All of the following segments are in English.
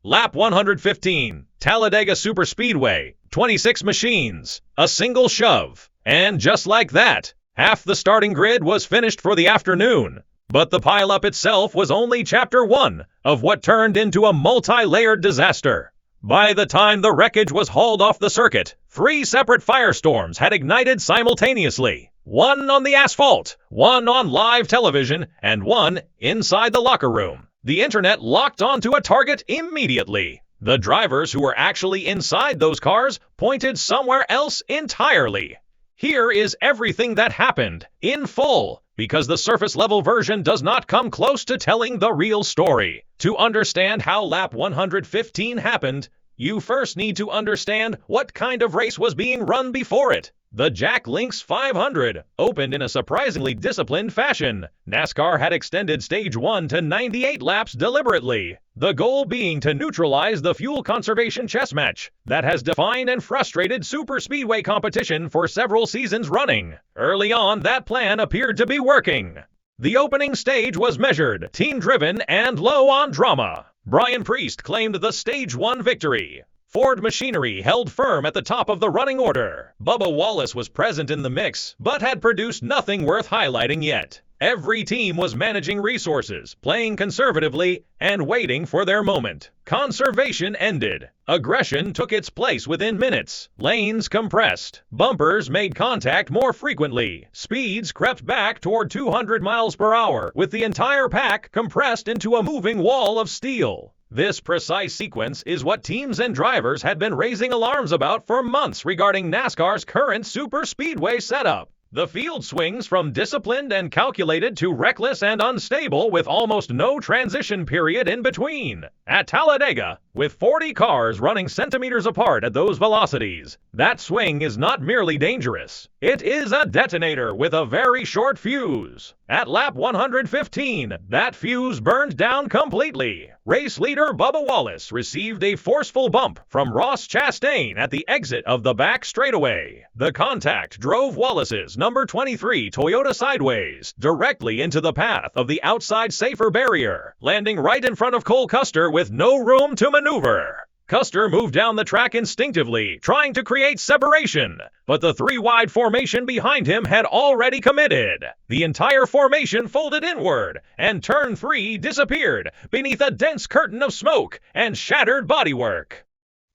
Lap 115, Talladega Superspeedway, 26 machines, a single shove. And just like that, half the starting grid was finished for the afternoon. But the pileup itself was only chapter 1 of what turned into a multi-layered disaster. By the time the wreckage was hauled off the circuit, 3 separate firestorms had ignited simultaneously. One on the asphalt, one on live television, and one inside the locker room. The internet locked onto a target immediately. The drivers who were actually inside those cars pointed somewhere else entirely. Here is everything that happened, in full, because the surface-level version does not come close to telling the real story. To understand how lap 115 happened, you first need to understand what kind of race was being run before it. The Jack Links 500 opened in a surprisingly disciplined fashion. NASCAR had extended Stage 1 to 98 laps deliberately, the goal being to neutralize the fuel conservation chess match that has defined and frustrated superspeedway competition for several seasons running. Early on, that plan appeared to be working. The opening stage was measured, team-driven, and low on drama. Brian Priest claimed the Stage 1 victory. Ford machinery held firm at the top of the running order. Bubba Wallace was present in the mix, but had produced nothing worth highlighting yet. Every team was managing resources, playing conservatively, and waiting for their moment. Conservation ended. Aggression took its place within minutes. Lanes compressed. Bumpers made contact more frequently. Speeds crept back toward 200 miles per hour, with the entire pack compressed into a moving wall of steel. This precise sequence is what teams and drivers had been raising alarms about for months regarding NASCAR's current superspeedway setup. The field swings from disciplined and calculated to reckless and unstable with almost no transition period in between. At Talladega, with 40 cars running centimeters apart at those velocities, that swing is not merely dangerous. It is a detonator with a very short fuse. At lap 115, that fuse burned down completely. Race leader Bubba Wallace received a forceful bump from Ross Chastain at the exit of the back straightaway. The contact drove Wallace's number 23 Toyota sideways, directly into the path of the outside safer barrier, landing right in front of Cole Custer with no room to maneuver. Custer moved down the track instinctively, trying to create separation, but the 3-wide formation behind him had already committed. The entire formation folded inward, and turn 3 disappeared beneath a dense curtain of smoke and shattered bodywork.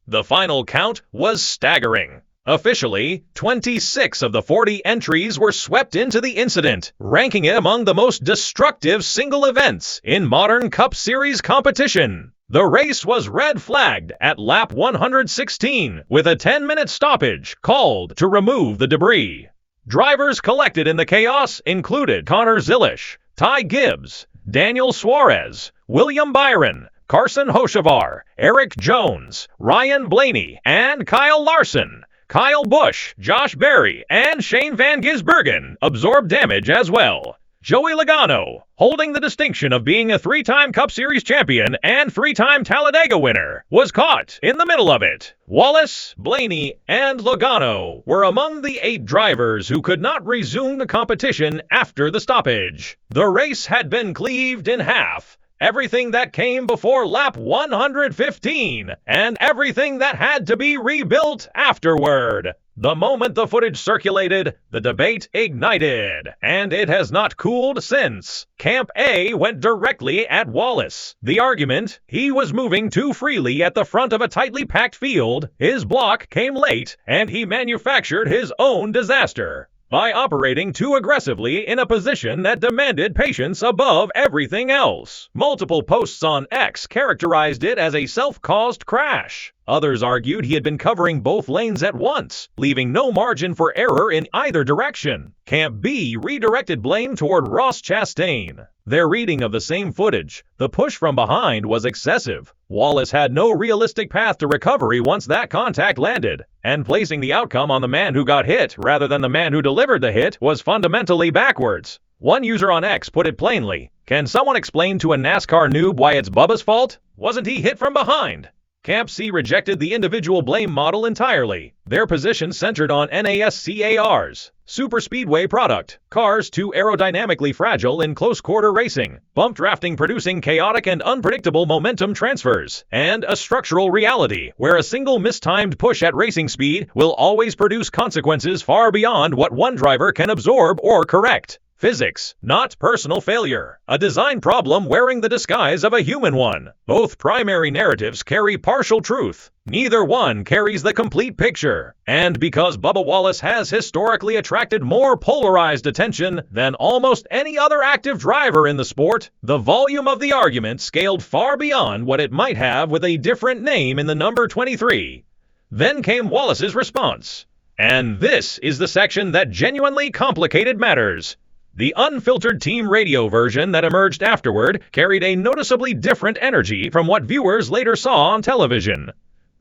The final count was staggering. Officially, 26 of the 40 entries were swept into the incident, ranking it among the most destructive single events in modern Cup Series competition. The race was red-flagged at lap 116, with a 10-minute stoppage called to remove the debris. Drivers collected in the chaos included Connor Zilisch, Ty Gibbs, Daniel Suarez, William Byron, Carson Hocevar, Eric Jones, Ryan Blaney, and Kyle Larson. Kyle Busch, Josh Berry, and Shane Van Gisbergen absorbed damage as well. Joey Logano, holding the distinction of being a 3-time Cup Series champion and 3-time Talladega winner, was caught in the middle of it. Wallace, Blaney, and Logano were among the 8 drivers who could not resume the competition after the stoppage. The race had been cleaved in half. Everything that came before lap 115, and everything that had to be rebuilt afterward. The moment the footage circulated, the debate ignited, and it has not cooled since. Camp A went directly at Wallace. The argument: he was moving too freely at the front of a tightly packed field, his block came late, and he manufactured his own disaster by operating too aggressively in a position that demanded patience above everything else. Multiple posts on X characterized it as a self-caused crash. Others argued he had been covering both lanes at once, leaving no margin for error in either direction. Camp B redirected blame toward Ross Chastain. Their reading of the same footage, the push from behind, was excessive. Wallace had no realistic path to recovery once that contact landed, and placing the outcome on the man who got hit rather than the man who delivered the hit was fundamentally backwards. One user on X put it plainly: "Can someone explain to a NASCAR noob why it's Bubba's fault? Wasn't he hit from behind?" Camp C rejected the individual blame model entirely. Their position centered on NASCAR's superspeedway product, cars too aerodynamically fragile in close-quarter racing, bump drafting producing chaotic and unpredictable momentum transfers, and a structural reality where a single mistimed push at racing speed will always produce consequences far beyond what one driver can absorb or correct. Physics, not personal failure. A design problem wearing the disguise of a human one. Both primary narratives carry partial truth. Neither one carries the complete picture. And because Bubba Wallace has historically attracted more polarized attention than almost any other active driver in the sport, the volume of the argument scaled far beyond what it might have with a different name in the number 23. Then came Wallace's response. And this is the section that genuinely complicated matters. The unfiltered team radio version that emerged afterward carried a noticeably different energy from what viewers later saw on television.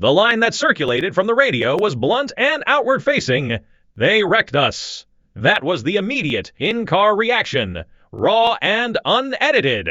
The line that circulated from the radio was blunt and outward-facing. "They wrecked us." That was the immediate in-car reaction, raw and unedited.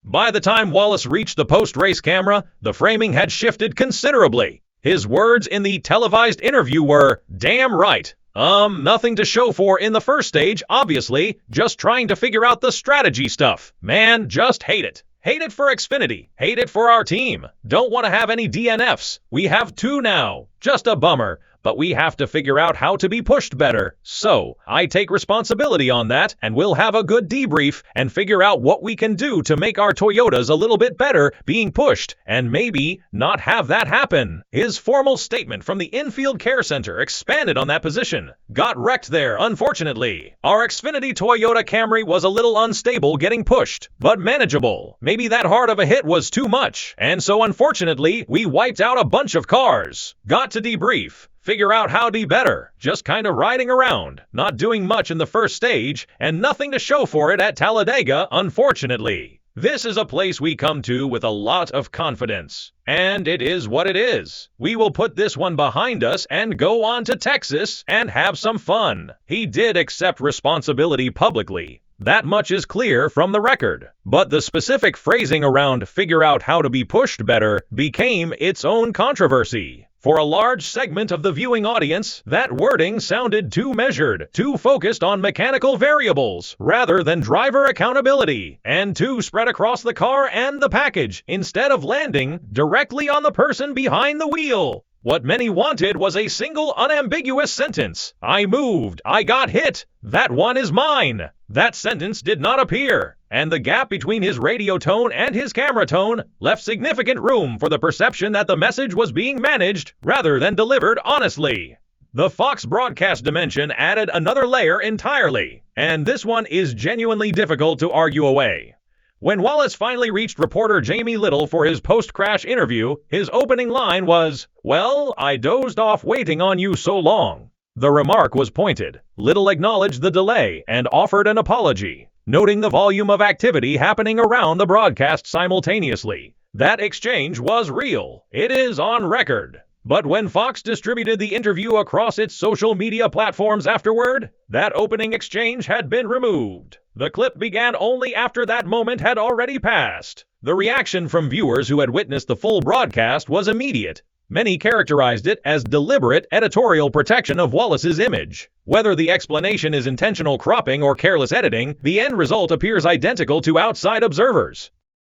By the time Wallace reached the post-race camera, the framing had shifted considerably. His words in the televised interview were, "Damn right. Nothing to show for in the first stage, obviously. Just trying to figure out the strategy stuff. Man, just hate it. Hate it for Xfinity. Hate it for our team. Don't want to have any DNFs. We have 2 now. Just a bummer. But we have to figure out how to be pushed better. So, I take responsibility on that, and we'll have a good debrief and figure out what we can do to make our Toyotas a little bit better being pushed, and maybe not have that happen." His formal statement from the infield care center expanded on that position. "Got wrecked there, unfortunately. Our Xfinity Toyota Camry was a little unstable getting pushed, but manageable. Maybe that hard of a hit was too much, and so unfortunately, we wiped out a bunch of cars. Got to debrief. Figure out how to be better. Just kind of riding around, not doing much in the first stage, and nothing to show for it at Talladega, unfortunately. This is a place we come to with a lot of confidence. And it is what it is. We will put this one behind us and go on to Texas and have some fun." He did accept responsibility publicly. That much is clear from the record. But the specific phrasing around "figure out how to be pushed better" became its own controversy. For a large segment of the viewing audience, that wording sounded too measured, too focused on mechanical variables rather than driver accountability, and too spread across the car and the package instead of landing directly on the person behind the wheel. What many wanted was a single unambiguous sentence. "I moved. I got hit. That one is mine." That sentence did not appear, and the gap between his radio tone and his camera tone left significant room for the perception that the message was being managed rather than delivered honestly. The Fox broadcast dimension added another layer entirely, and this one is genuinely difficult to argue away. When Wallace finally reached reporter Jamie Little for his post-crash interview, his opening line was, "Well, I dozed off waiting on you so long." The remark was pointed. Little acknowledged the delay and offered an apology, noting the volume of activity happening around the broadcast simultaneously. That exchange was real. It is on record. But when Fox distributed the interview across its social media platforms afterward, that opening exchange had been removed. The clip began only after that moment had already passed. The reaction from viewers who had witnessed the full broadcast was immediate. Many characterized it as deliberate editorial protection of Wallace's image. Whether the explanation is intentional cropping or careless editing, the end result appears identical to outside observers.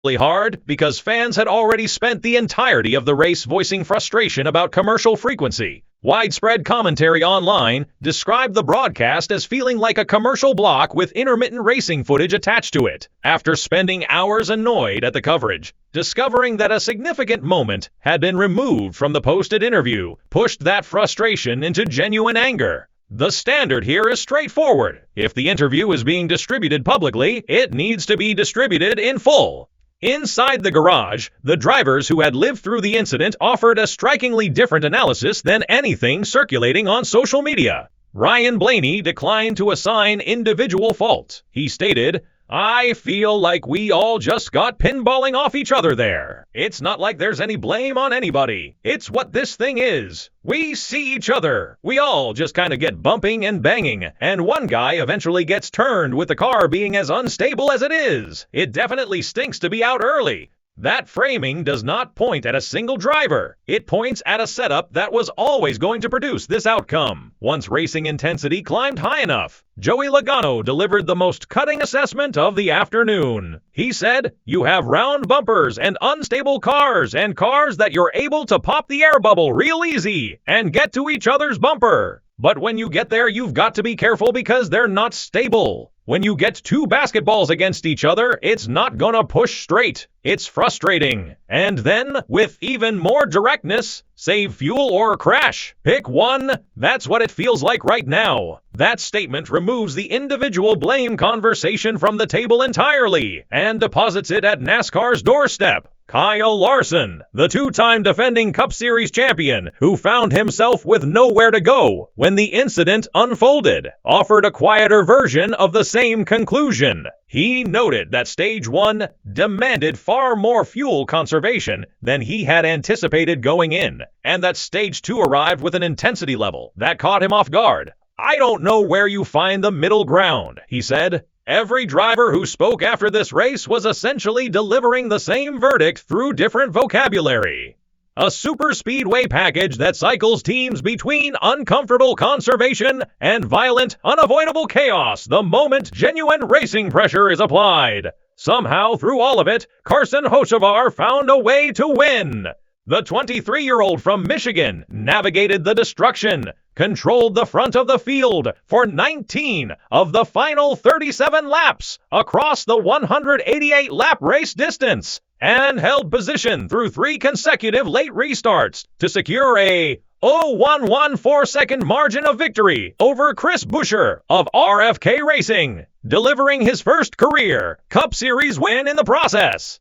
Hard because fans had already spent the entirety of the race voicing frustration about commercial frequency. Widespread commentary online described the broadcast as feeling like a commercial block with intermittent racing footage attached to it. After spending hours annoyed at the coverage, discovering that a significant moment had been removed from the posted interview pushed that frustration into genuine anger. The standard here is straightforward. If the interview is being distributed publicly, it needs to be distributed in full. Inside the garage, the drivers who had lived through the incident offered a strikingly different analysis than anything circulating on social media. Ryan Blaney declined to assign individual fault. He stated, I feel like we all just got pinballing off each other there. It's not like there's any blame on anybody. It's what this thing is. We see each other. We all just kind of get bumping and banging, and one guy eventually gets turned with the car being as unstable as it is. It definitely stinks to be out early. That framing does not point at a single driver. It points at a setup that was always going to produce this outcome. Once racing intensity climbed high enough, Joey Logano delivered the most cutting assessment of the afternoon. He said, "You have round bumpers and unstable cars and cars that you're able to pop the air bubble real easy and get to each other's bumper. But when you get there, you've got to be careful because they're not stable. When you get two basketballs against each other, it's not gonna push straight. It's frustrating. And then, with even more directness, save fuel or crash. Pick one. That's what it feels like right now." That statement removes the individual blame conversation from the table entirely and deposits it at NASCAR's doorstep. Kyle Larson, the two-time defending Cup Series champion, who found himself with nowhere to go when the incident unfolded, offered a quieter version of the same conclusion. He noted that Stage 1 demanded far more fuel conservation than he had anticipated going in, and that Stage 2 arrived with an intensity level that caught him off guard. "I don't know where you find the middle ground," he said. Every driver who spoke after this race was essentially delivering the same verdict through different vocabulary. A super speedway package that cycles teams between uncomfortable conservation and violent, unavoidable chaos the moment genuine racing pressure is applied. Somehow, through all of it, Carson Hocevar found a way to win. The 23-year-old from Michigan navigated the destruction, controlled the front of the field for 19 of the final 37 laps across the 188-lap race distance, and held position through 3 consecutive late restarts to secure a 0.114-second margin of victory over Chris Buescher of RFK Racing, delivering his first career Cup Series win in the process.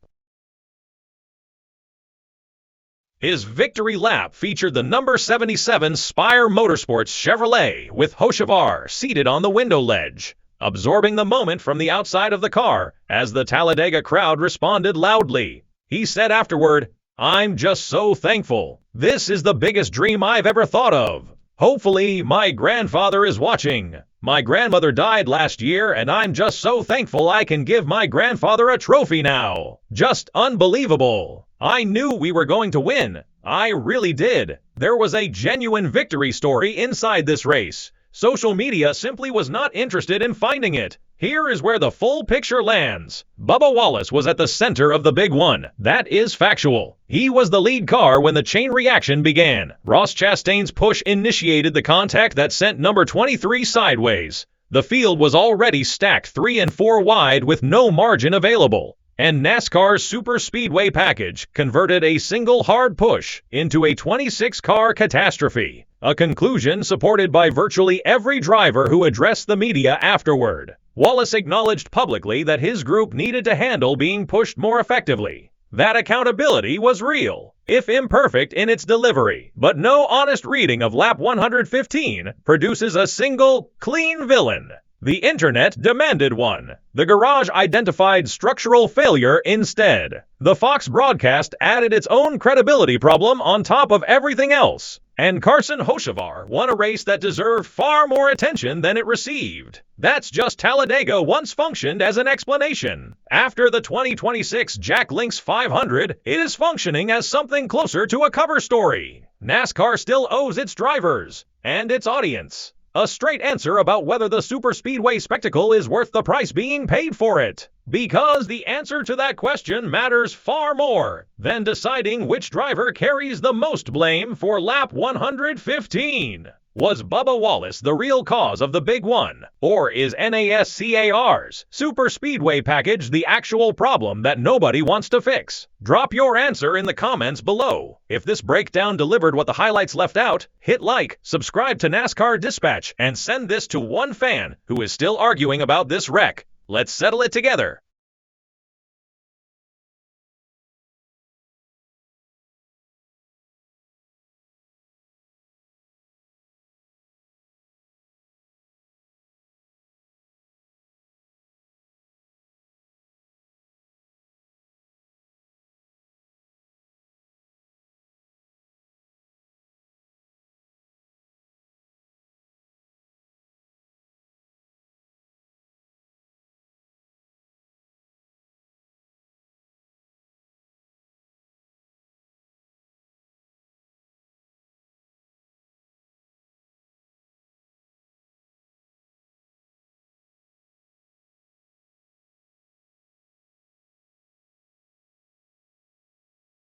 His victory lap featured the number 77 Spire Motorsports Chevrolet with Hocevar seated on the window ledge, absorbing the moment from the outside of the car as the Talladega crowd responded loudly. He said afterward, "I'm just so thankful. This is the biggest dream I've ever thought of. Hopefully, my grandfather is watching. My grandmother died last year, and I'm just so thankful I can give my grandfather a trophy now. Just unbelievable. I knew we were going to win. I really did. There was a genuine victory story inside this race. Social media simply was not interested in finding it. Here is where the full picture lands. Bubba Wallace was at the center of the big one. That is factual. He was the lead car when the chain reaction began. Ross Chastain's push initiated the contact that sent number 23 sideways. The field was already stacked 3 and 4 wide with no margin available. And NASCAR's Super Speedway package converted a single hard push into a 26-car catastrophe, a conclusion supported by virtually every driver who addressed the media afterward. Wallace acknowledged publicly that his group needed to handle being pushed more effectively. That accountability was real, if imperfect in its delivery, but no honest reading of lap 115 produces a single, clean villain. The internet demanded one. The garage identified structural failure instead. The Fox broadcast added its own credibility problem on top of everything else. And Carson Hocevar won a race that deserved far more attention than it received. That's just Talladega once functioned as an explanation. After the 2026 Jack Links 500, it is functioning as something closer to a cover story. NASCAR still owes its drivers and its audience a straight answer about whether the superspeedway spectacle is worth the price being paid for it. Because the answer to that question matters far more than deciding which driver carries the most blame for lap 115. Was Bubba Wallace the real cause of the big one? Or is NASCAR's Super Speedway package the actual problem that nobody wants to fix? Drop your answer in the comments below. If this breakdown delivered what the highlights left out, hit like, subscribe to NASCAR Dispatch, and send this to one fan who is still arguing about this wreck. Let's settle it together.